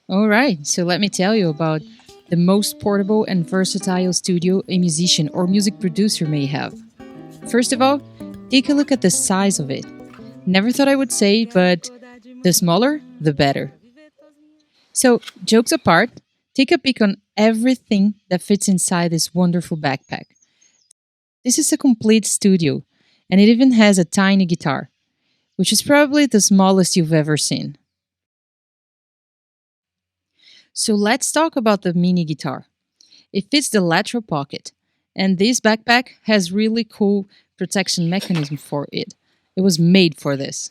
Alright, so let me tell you about the most portable and versatile studio a musician or music producer may have. First of all, take a look at the size of it. Never thought I would say, but the smaller, the better. So, jokes apart, take a peek on everything that fits inside this wonderful backpack. This is a complete studio, and it even has a tiny guitar, which is probably the smallest you've ever seen. So, let's talk about the mini guitar. It fits the lateral pocket, and this backpack has really cool protection mechanism for it. It was made for this.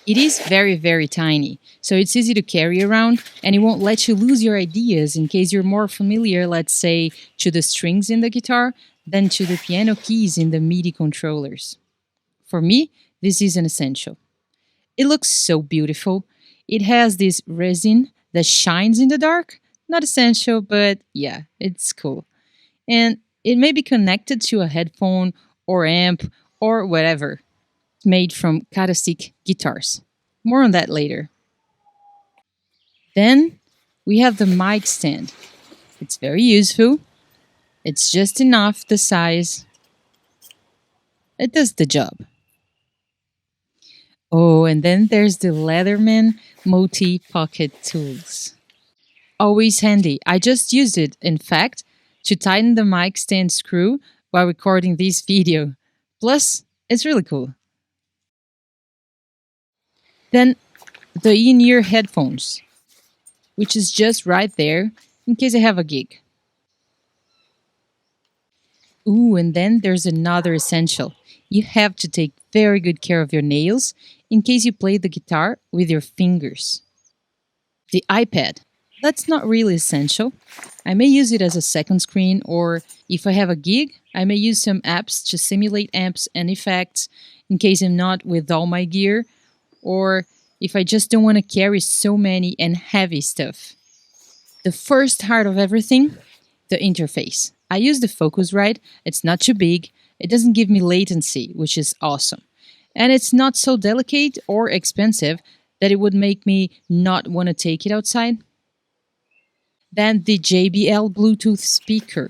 It is very, very tiny, so it's easy to carry around and it won't let you lose your ideas in case you're more familiar, let's say, to the strings in the guitar than to the piano keys in the MIDI controllers. For me, this is an essential. It looks so beautiful. It has this resin that shines in the dark. Not essential, but yeah, it's cool. And it may be connected to a headphone or amp or whatever. Made from Caracik Guitars. More on that later. Then we have the mic stand. It's very useful. It's just enough the size. It does the job. Oh, and then there's the Leatherman multi pocket tools. Always handy. I just used it, in fact, to tighten the mic stand screw while recording this video. Plus, it's really cool. Then the in-ear headphones, which is just right there in case I have a gig. Ooh, and then there's another essential. You have to take very good care of your nails in case you play the guitar with your fingers. The iPad. That's not really essential. I may use it as a second screen, or if I have a gig, I may use some apps to simulate amps and effects in case I'm not with all my gear, or if I just don't want to carry so many and heavy stuff. The first heart of everything, the interface. I use the Focusrite, it's not too big, it doesn't give me latency, which is awesome. And it's not so delicate or expensive that it would make me not want to take it outside. Then the JBL Bluetooth speaker.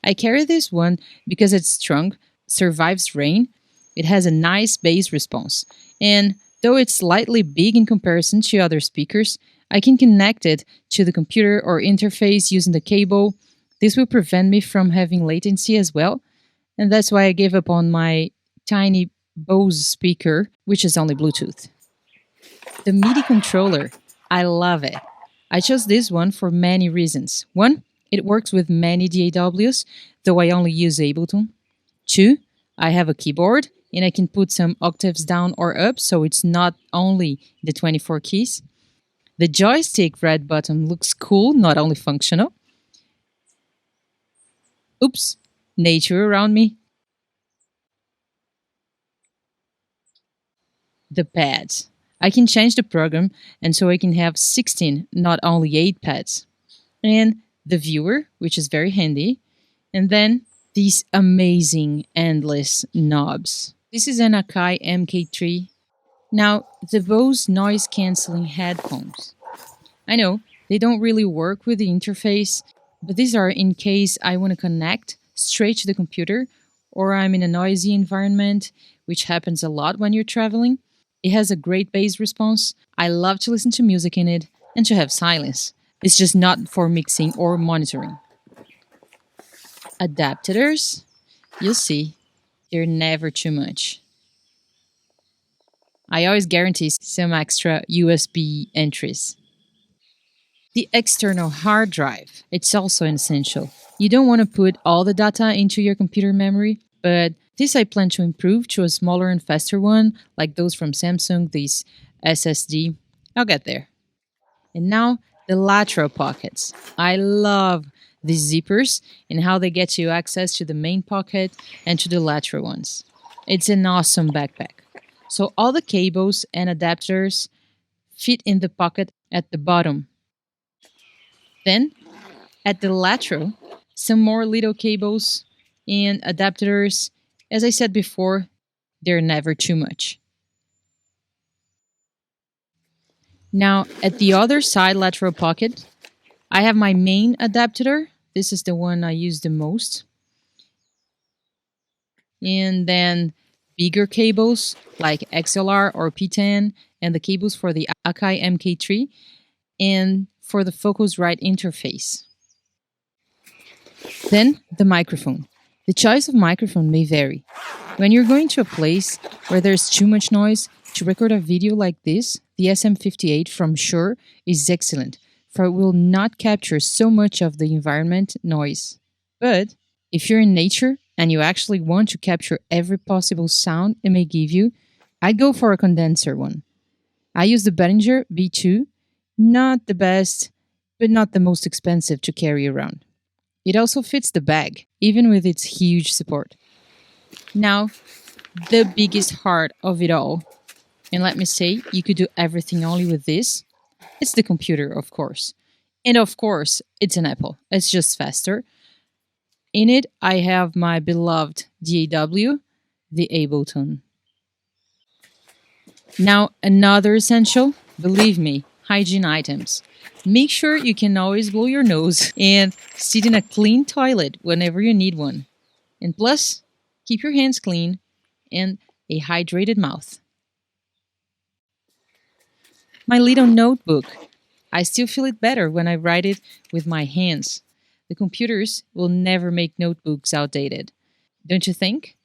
I carry this one because it's strong, survives rain, it has a nice bass response, and though it's slightly big in comparison to other speakers, I can connect it to the computer or interface using the cable. This will prevent me from having latency as well, and that's why I gave up on my tiny Bose speaker, which is only Bluetooth. The MIDI controller. I love it. I chose this one for many reasons. One, it works with many DAWs, though I only use Ableton. Two, I have a keyboard and I can put some octaves down or up, so it's not only the 24 keys. The joystick red button looks cool, not only functional. Oops, nature around me. The pads. I can change the program, and so I can have 16, not only 8 pads. And the viewer, which is very handy. And then these amazing endless knobs. This is an Akai MK3. Now, the Bose noise cancelling headphones. I know they don't really work with the interface, but these are in case I want to connect straight to the computer or I'm in a noisy environment, which happens a lot when you're traveling. It has a great bass response. I love to listen to music in it and to have silence. It's just not for mixing or monitoring. Adapters, you'll see, they're never too much. I always guarantee some extra USB entries. The external hard drive, it's also an essential. You don't want to put all the data into your computer memory, but this I plan to improve to a smaller and faster one, like those from Samsung, these SSD. I'll get there. And now, the lateral pockets. I love these zippers and how they get you access to the main pocket and to the lateral ones. It's an awesome backpack. So all the cables and adapters fit in the pocket at the bottom. Then, at the lateral, some more little cables and adapters. As I said before, they're never too much. Now, at the other side lateral pocket, I have my main adapter. This is the one I use the most. And then bigger cables like XLR or P10, and the cables for the Akai MK3 and for the Focusrite interface. Then the microphone. The choice of microphone may vary. When you're going to a place where there's too much noise, to record a video like this, the SM58 from Shure is excellent, for it will not capture so much of the environment noise. But if you're in nature and you actually want to capture every possible sound it may give you, I'd go for a condenser one. I use the Behringer B2, not the best, but not the most expensive to carry around. It also fits the bag, even with its huge support. Now, the biggest heart of it all, and let me say, you could do everything only with this. It's the computer, of course. And of course, it's an Apple. It's just faster. In it, I have my beloved DAW, the Ableton. Now, another essential, believe me, hygiene items. Make sure you can always blow your nose and sit in a clean toilet whenever you need one. And plus, keep your hands clean and a hydrated mouth. My little notebook. I still feel it better when I write it with my hands. The computers will never make notebooks outdated. Don't you think?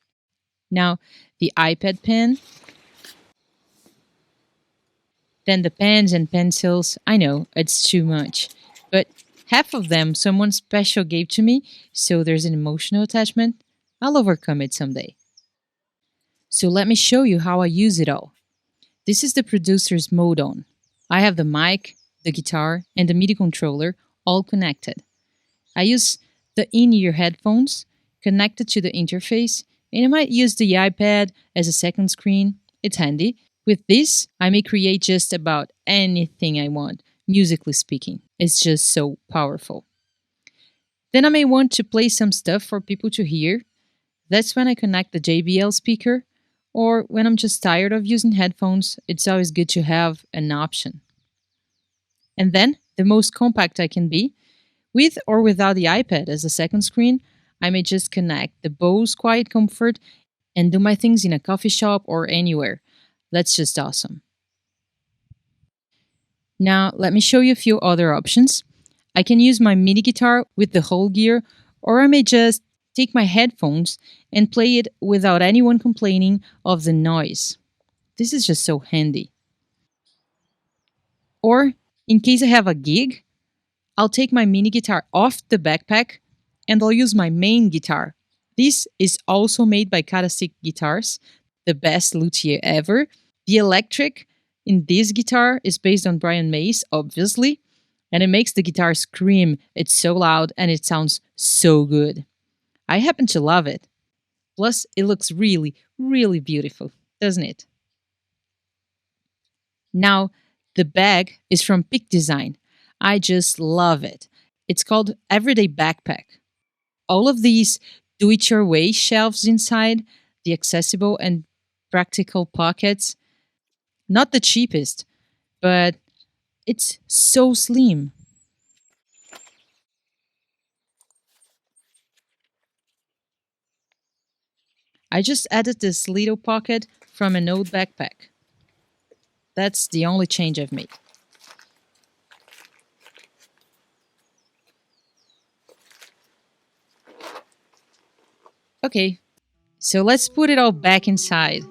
Now, the iPad pen. Then the pens and pencils. I know, it's too much. But half of them someone special gave to me, so there's an emotional attachment. I'll overcome it someday. So let me show you how I use it all. This is the producer's mode on. I have the mic, the guitar, and the MIDI controller all connected. I use the in-ear headphones connected to the interface, and I might use the iPad as a second screen. It's handy. With this, I may create just about anything I want, musically speaking. It's just so powerful. Then I may want to play some stuff for people to hear. That's when I connect the JBL speaker, or when I'm just tired of using headphones, it's always good to have an option. And then, the most compact I can be, with or without the iPad as a second screen, I may just connect the Bose Quiet Comfort and do my things in a coffee shop or anywhere. That's just awesome. Now, let me show you a few other options. I can use my MIDI guitar with the whole gear, or I may just take my headphones and play it without anyone complaining of the noise. This is just so handy. Or, in case I have a gig, I'll take my mini guitar off the backpack and I'll use my main guitar. This is also made by Caracik Guitars, the best luthier ever. The electric in this guitar is based on Brian May's, obviously, and it makes the guitar scream. It's so loud and it sounds so good. I happen to love it. Plus, it looks really, really beautiful, doesn't it? Now, the bag is from PeakDesign. I just love it. It's called Everyday Backpack. All of these do-it-your-way shelves inside, the accessible and practical pockets. Not the cheapest, but it's so slim. I just added this little pocket from an old backpack. That's the only change I've made. Okay, so let's put it all back inside.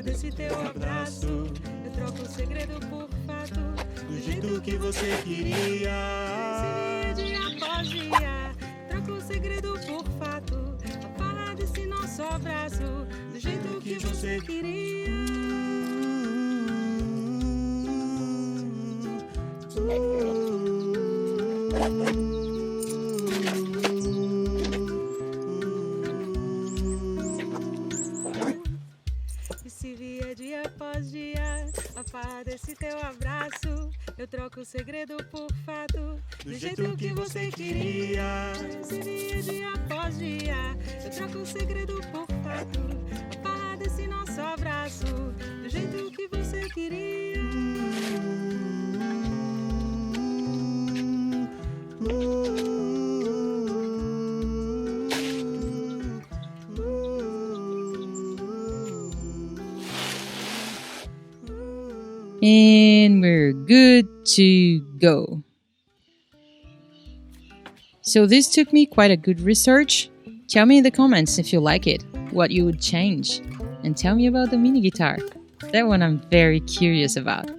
Esse teu abraço, eu troco o segredo por fato, do jeito que você queria. Se dia após dia, troco o segredo por fato, a farra desse nosso abraço, do jeito que você queria. farra desse teu abraço. Eu troco o segredo por fato, do jeito que você queria. Seria dia após dia. Eu troco o segredo por fato, a farra desse nosso abraço, do jeito que você queria. And we're good to go. So this took me quite a good research. Tell me in the comments if you like it, what you would change, and tell me about the mini guitar. That one I'm very curious about.